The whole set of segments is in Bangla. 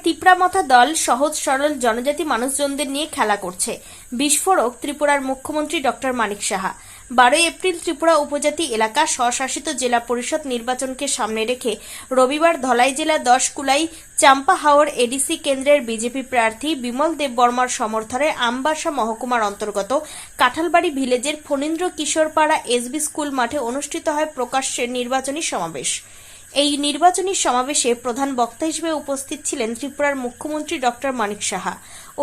তিপ্রামথা দল সহজ সরল জনজাতি মানুষজনদের নিয়ে খেলা করছে। বিস্ফোরক ত্রিপুরার মুখ্যমন্ত্রী ডক্টর মানিক সাহা। 12 এপ্রিল ত্রিপুরা উপজাতি এলাকা স্বশাসিত জেলা পরিষদ নির্বাচনকে সামনে রেখে রবিবার ধলাই জেলা 10 কুলাই চাম্পা হাওর এডিসি কেন্দ্রের বিজেপি প্রার্থী বিমল দেববর্মার সমর্থনে আমবাসা মহকুমার অন্তর্গত কাঁঠালবাড়ি ভিলেজের ফণীন্দ্র কিশোর পাড়া এসবি স্কুল মাঠে অনুষ্ঠিত হয় প্রকাশ্যে নির্বাচনী সমাবেশ। এই নির্বাচনী সমাবেশে প্রধান বক্তা হিসেবে উপস্থিত ছিলেন ত্রিপুরার মুখ্যমন্ত্রী ডক্টর মানিক সাহা।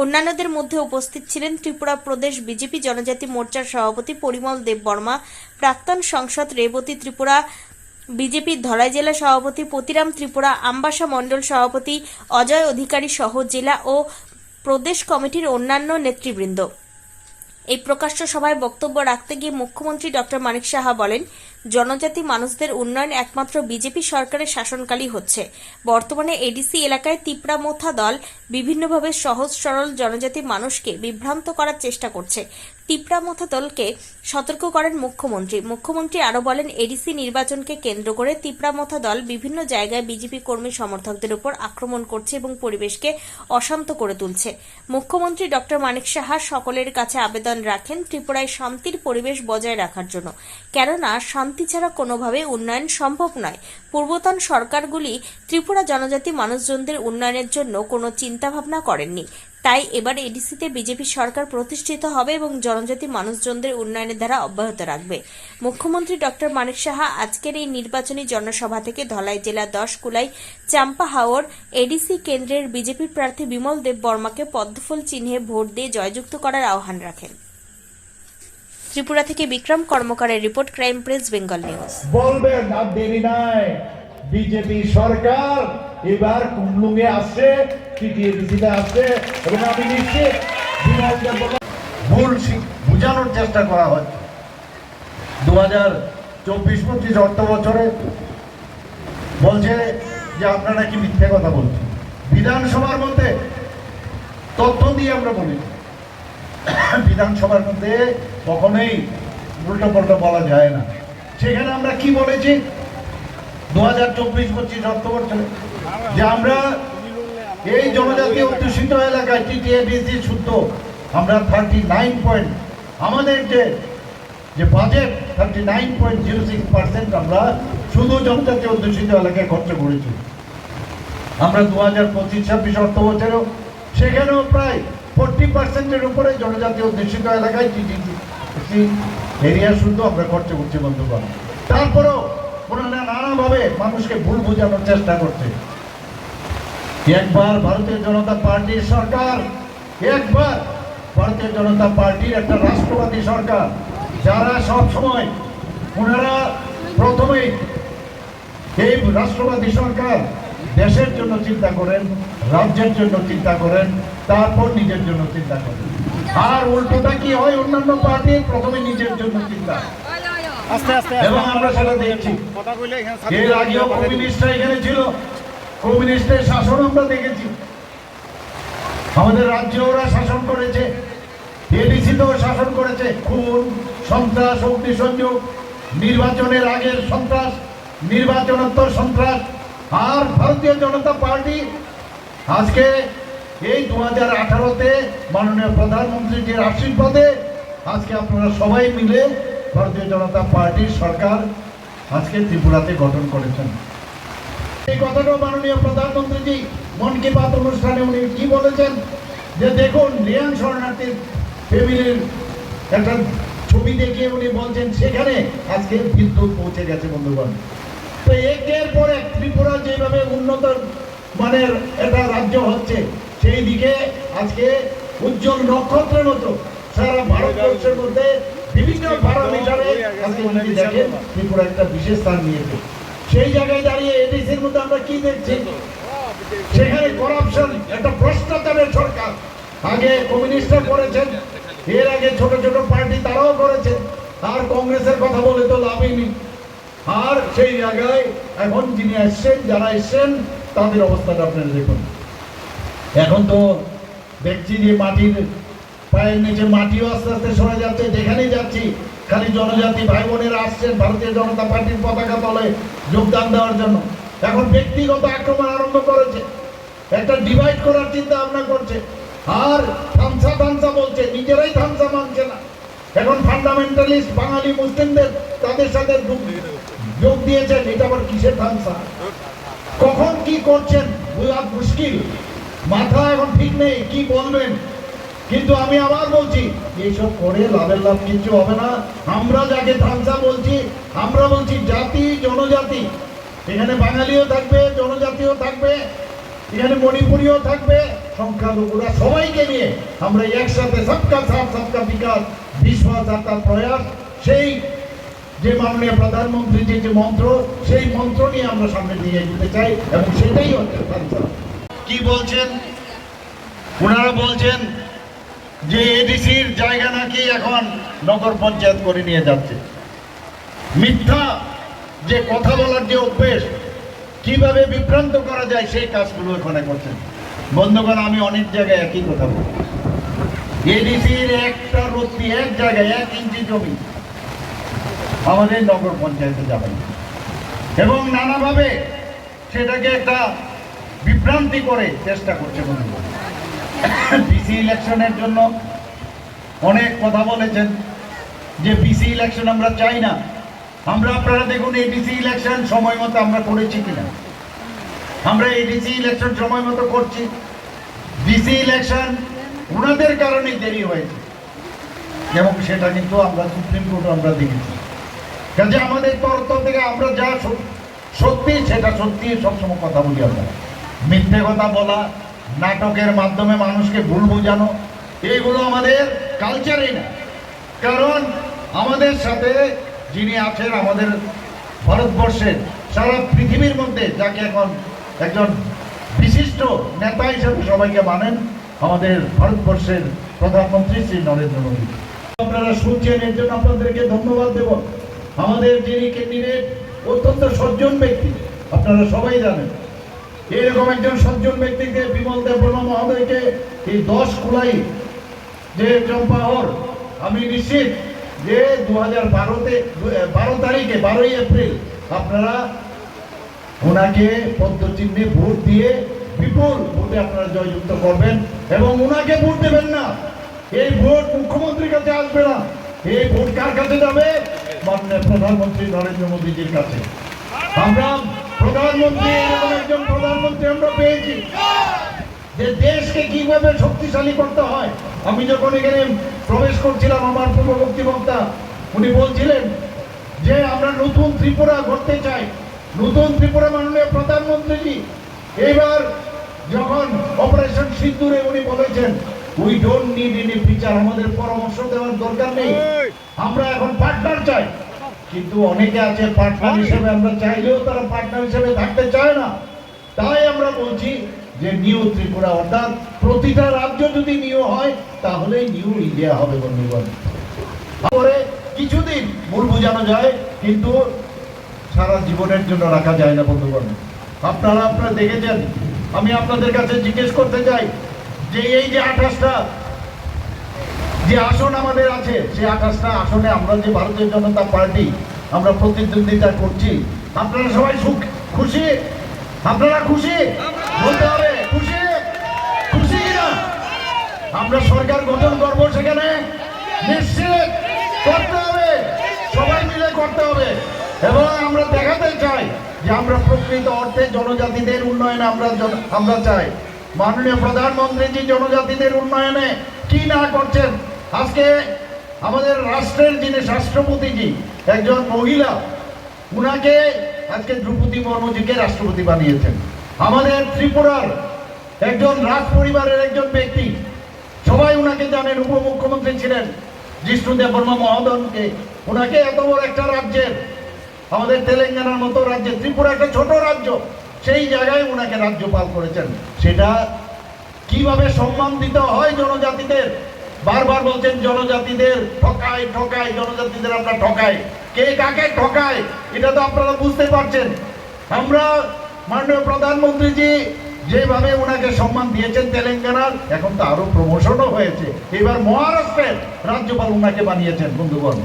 অন্যান্যদের মধ্যে উপস্থিত ছিলেন ত্রিপুরা প্রদেশ বিজেপি জনজাতি মোর্চার সভাপতি পরিমল দেববর্মা, প্রাক্তন সাংসদ রেবতী ত্রিপুরা, বিজেপির ধলাই জেলা সভাপতি পতিরাম ত্রিপুরা, আমবাসা মণ্ডল সভাপতি অজয় অধিকারী সহ জেলা ও প্রদেশ কমিটির অন্যান্য নেতৃবৃন্দ। এই প্রকাশ্য সভায় বক্তব্য রাখতে গিয়ে মুখ্যমন্ত্রী ডক্টর মানিক সাহা বলেন, জনজাতি মানুষদের উন্নয়ন একমাত্র বিজেপি সরকারের শাসনকালই হচ্ছে। বর্তমানে এডিসি এলাকায় তিপ্রামথা দল বিভিন্নভাবে সহজ সরল জনজাতি মানুষকে বিভ্রান্ত করার চেষ্টা করছে। তিপ্রামথা দলকে সতর্ক করেন মুখ্যমন্ত্রী আরো বলেন, এডিসি নির্বাচনকে কেন্দ্র করে তিপ্রামথা দল বিভিন্ন জায়গায় বিজেপি কর্মী সমর্থকদের উপর আক্রমণ করছে এবং পরিবেশকে অশান্ত করে তুলছে। মুখ্যমন্ত্রী ডক্টর মানিক সাহা সকলের কাছে আবেদন রাখেন ত্রিপুরায় শান্তির পরিবেশ বজায় রাখার জন্য, কেননা শান্তি ছাড়া কোনোভাবে উন্নয়ন সম্ভব নয়। পূর্বতন সরকারগুলি ত্রিপুরা জনজাতি মানুষজনদের উন্নয়নের জন্য কোনো চিন্তাভাবনা করেননি। তাই এবার এডিসিতে বিজেপি সরকার প্রতিষ্ঠিত হবে এবং জনজাতি মানুষজনদের উন্নয়নের ধারা অব্যাহত রাখবে। মুখ্যমন্ত্রী ডক্টর মানিক সাহা আজকের এই নির্বাচনী জনসভা থেকে ধলাই জেলা 10 কুলাই চাম্পা হাওর এডিসি কেন্দ্রের বিজেপি প্রার্থী বিমল দেববর্মাকে পদ্মফুল চিহ্নে ভোট দিয়ে জয়যুক্ত করার আহ্বান রাখেন। ত্রিপুরা থেকে বিক্রম কর্মকারের report, crime press, Bengal news. বলবেন আর দেরি নাই, বিজেপি সরকার এবার কুমলুঙে আসছে, টিটিএডিসিতে আসছে এবং আমি নিশ্চিত ভুল বোঝানোর চেষ্টা করা হচ্ছে। 2024-25 অর্থ বছরে বলছে যে আপনারা কি মিথ্যে কথা বলছেন। বিধানসভার মধ্যে তথ্য দিয়ে আমরা বলি, বিধানসভার মধ্যে কখনোই উল্টো পাল্টা বলা যায় না। সেখানে আমরা কি বলেছি 2024-25 অর্থ বছরে যে আমরা এই জনজাতি অধ্যুষিত এলাকায় টিটিএডিসি শুদ্ধ আমরা 39 আমাদের যে বাজেট 39.06% আমরা শুধু জনজাতি অধ্যুষিত এলাকায় খরচ করেছি। আমরা 2025-26 অর্থ বছরেও সেখানেও প্রায় 40% উপরে জনজাতি অধ্যুষিত এলাকায় টিটিএডিসি এরিয়া শুধু আমরা খরচ করছি বন্ধুগণ। তারপরেও ওনারা নানাভাবে মানুষকে ভুল বোঝানোর চেষ্টা করছে। একবার ভারতীয় জনতা পার্টির সরকার, একবার ভারতীয় জনতা পার্টির একটা রাষ্ট্রবাদী সরকার, যারা সব সময় ওনারা প্রথমেই এই রাষ্ট্রবাদী সরকার দেশের জন্য চিন্তা করেন, রাজ্যের জন্য চিন্তা করেন, তারপর নিজের জন্য চিন্তা করেন। আর উল্টোটা কি হয়, অন্যান্য পার্টি প্রথমে নিজের জন্য চিন্তা। এবং আমরা সেটা দেখছি, এর আগেও কমিউনিস্টরা এখানে ছিল, কমিউনিস্টের শাসন আমরা দেখেছি। আমাদের রাজ্যে ওরা শাসন করেছে, এডিসিতেও শাসন করেছে, খুন, সন্ত্রাস, অগ্নিসংযোগ, নির্বাচনের আগের সন্ত্রাস, নির্বাচনোত্তর সন্ত্রাস। আর ভারতীয় জনতা পার্টি আজকে এই 2018-তে মাননীয় প্রধানমন্ত্রীর আশীর্বাদে আজকে আপনারা সবাই মিলে ভারতীয় জনতা পার্টির সরকার আজকে ত্রিপুরাতে গঠন করেছেন। এই কথাটাও মাননীয় প্রধানমন্ত্রীজি মন কি বাত অনুষ্ঠানে উনি কি বলেছেন যে দেখুন রিয়াং শরণার্থীর ফ্যামিলির একটা ছবি দেখিয়ে উনি বলছেন সেখানে আজকে বিদ্যুৎ পৌঁছে গেছে বন্ধুগণ। তো একের পর এক ত্রিপুরা যেভাবে উন্নত মানের একটা রাজ্য হচ্ছে, সেই দিকে আজকে উজ্জ্বল নক্ষত্রের মতো সারা ভারতবর্ষের মধ্যে বিভিন্ন প্যারামিটারে আজকে যদি দেখেন ত্রিপুরা একটা বিশেষ স্থান নিয়েছে। সেই জায়গায় দাঁড়িয়ে এডিসির মধ্যে আমরা কি দেখছি, সেখানে করাপশন, একটা ভ্রষ্টাচারের সরকার। আগে কমিউনিস্টরা করেছেন, এর আগে ছোট ছোট পার্টি তারাও করেছেন, আর কংগ্রেসের কথা বলে তো লাভই নেই। আর সেই জায়গায় এখন যিনি এসছেন, যারা এসছেন তাদের অবস্থাটা আপনারা দেখুন। এখন তো দেখছি যে মাটির পায়ের নিচে মাটিও আস্তে আস্তে সরে যাচ্ছে। যেখানেই যাচ্ছি খালি জনজাতি ভাই বোনেরা আসছেন ভারতীয় জনতা পার্টির পতাকা তলে যোগদান দেওয়ার জন্য। এখন ব্যক্তিগত আক্রমণ আরম্ভ করেছে। একটা ডিভাইড করার চিন্তা ভাবনা করছে, আর থামসা বলছে, নিজেরাই থামসা মানছে না। এখন ফান্ডামেন্টালিস্ট বাঙালি মুসলিমদের তাদের সাথে যোগ দিয়েছেন, এটা আবার কিসের থামসা? কখন কি করছেন বোঝা মুশকিল, মাথা এখন ঠিক নেই কি বলবেন। কিন্তু আমি আবার বলছি, এইসব করে লাভের লাভ কিছু হবে না। আমরা যাকে থামসা বলছি, আমরা বলছি জাতি জনজাতি, এখানে বাঙালিও থাকবে, জনজাতিও থাকবে, এখানে মণিপুরীও থাকবে, সংখ্যালঘুরা, সবাইকে নিয়ে আমরা একসাথে সবকা সাথ সবকা বিকাশ, বিশ্বাস আর প্রয়াস, সেই যে মাননীয় প্রধানমন্ত্রী যে মন্ত্র, সেই মন্ত্র নিয়ে আমরা সামনে দিয়ে যেতে চাই, এবং সেটাই হচ্ছে থামসা। কি বলছেন ওনারা? বলছেন যে এডিসির জায়গা নাকি এখন নগর পঞ্চায়েত করে নিয়ে যাচ্ছে। মিথ্যা যে কথা বলার যে অভ্যেস, কিভাবে বিভ্রান্ত করা যায় সেই কাজগুলো এখানে করছেন। বন্ধুগণ, আমি অনেক জায়গায় একই কথা বলি, এডিসির একটা রত্তি, এক জায়গায় 1 ইঞ্চি জমি আমাদের নগর পঞ্চায়েতে যাবে, এবং নানাভাবে সেটাকে একটা বিভ্রান্তি করে চেষ্টা করছে। বন্ধুগণ, বিসি ইলেকশনের জন্য অনেক কথা বলেছেন যে বিসি ইলেকশন আমরা চাই না। আপনারা দেখুন, এডিসি ইলেকশন সময় মতো আমরা করেছি কিনা? আমরা এডিসি ইলেকশন সময় মতো করছি। বিসি ইলেকশন ওনাদের কারণেই দেরি হয়েছে, এবং সেটা কিন্তু আমরা সুপ্রিম কোর্টে আমরা দেখেছি। কাজে আমাদের তরফ থেকে আমরা যা সত্যি সেটা সত্যি সবসময় কথা বলি। আমরা মিথ্যে কথা বলা, নাটকের মাধ্যমে মানুষকে ভুল বোঝানো, এইগুলো আমাদের কালচারই না। কারণ আমাদের সাথে যিনি আছেন, আমাদের ভারতবর্ষের, সারা পৃথিবীর মধ্যে যাকে এখন একজন বিশিষ্ট নেতা হিসেবে সবাইকে মানেন, আমাদের ভারতবর্ষের প্রধানমন্ত্রী শ্রী নরেন্দ্র মোদী। আপনারা শুনছেন, এর জন্য আপনাদেরকে ধন্যবাদ দেব। আমাদের যিনি ক্যান্ডিডেট, অত্যন্ত সজ্জন ব্যক্তি, আপনারা সবাই জানেন। এরকম একজন সজ্জন ব্যক্তিকে, বিমল দেববর্মা মহোদয়কে এই 10 কুলাই যে চম্পাহর, আমি নিশ্চিত যে 2012-তে 12 তারিখে 12ই এপ্রিল আপনারা ওনাকে পদ্মচিহ্নে ভোট দিয়ে বিপুল ভোটে আপনারা জয়যুক্ত করবেন, এবং ওনাকে ভোট দেবেন না। এই ভোট মুখ্যমন্ত্রীর কাছে আসবে না, এই ভোট কার কাছে যাবে? মাননীয় প্রধানমন্ত্রী নরেন্দ্র মোদীজির কাছে। আমরা প্রধানমন্ত্রী, এরকম একজন প্রধানমন্ত্রী আমরা পেয়েছি যে দেশকে কিভাবে শক্তিশালী করতে হয়। আমি যখন এখানে প্রবেশ করছিলাম, আমার পূর্ববর্তী বক্তা উনি বলছিলেন যে আমরা নতুন ত্রিপুরা গড়তে চাই, নতুন ত্রিপুরা। মাননীয় প্রধানমন্ত্রীজি এবার যখন অপারেশন সিন্দুরে উনি বলেছেন, we don't need any feature, আমাদের পরামর্শ দেওয়ার দরকার নেই, আমরা এখন পার্টনার চাই। কিন্তু অনেকে আছে পার্টনার হিসেবে, আমরা চাইলেও তারা পার্টনার হিসেবে থাকতে চায় না। তাই আমরা বলছি যে নিউ ত্রিপুরা, অর্থাৎ প্রতিটা রাজ্য যদি নিউ হয় তাহলে নিউ ইন্ডিয়া হবে। বন্ধুগণ, পরে কিছুদিন ভুল বোঝানো যায়, কিন্তু সারা জীবনের জন্য রাখা যায় না। বন্ধুগণ, আপনারা দেখেছেন। আমি আপনাদের কাছে জিজ্ঞেস করতে চাই যে এই যে 28টা যে আসন আমাদের আছে, সেই 28টা আসনে আমরা যে ভারতীয় জনতা পার্টি আমরা প্রতিদ্বন্দ্বিতা করছি, আপনারা সবাই খুশি? আপনারা খুশি? বলতে হবে খুশি? খুশি না? আমরা সরকার গঠন করবো, সেখানে নিশ্চিত করতে হবে, সবাই মিলে করতে হবে, এবং আমরা দেখাতে চাই যে আমরা প্রকৃত অর্থে জনজাতিদের উন্নয়নে আমরা চাই। মাননীয় প্রধানমন্ত্রীজি জনজাতিদের উন্নয়নে কি না করছেন। আজকে আমাদের রাষ্ট্রের যিনি রাষ্ট্রপতিজি, একজন মহিলা, উনাকে আজকে দ্রৌপদী মুর্মুজিকে রাষ্ট্রপতি বানিয়েছেন। আমাদের ত্রিপুরার একজন রাজ পরিবারের একজন ব্যক্তি, সবাই উনাকে জানেন, উপমুখ্যমন্ত্রী ছিলেন জিষ্ণু দেববর্মা মহোদয়কে। উনাকে এত বড় একটা রাজ্যের, আমাদের তেলেঙ্গানার মতো রাজ্যে, ত্রিপুরা একটা ছোট রাজ্য, সেই জায়গায় উনাকে রাজ্যপাল করেছেন। সেটা কিভাবে সম্মান দিতে হয় জনজাতিদের? বারবার বলছেন জনজাতিদের ঠকায় ঠকায়, জনজাতিদের আমরা ঠকাই। কে কাকে ঠকায় এটা তো আপনারা বুঝতে পারছেন। আমরা মাননীয় প্রধানমন্ত্রীজি যেভাবে ওনাকে সম্মান দিয়েছেন তেলেঙ্গানার, এখন তো আরো প্রমোশনও হয়েছে, এবার মহারাষ্ট্রের রাজ্যপাল ওনাকে বানিয়েছেন। বন্ধুগণ,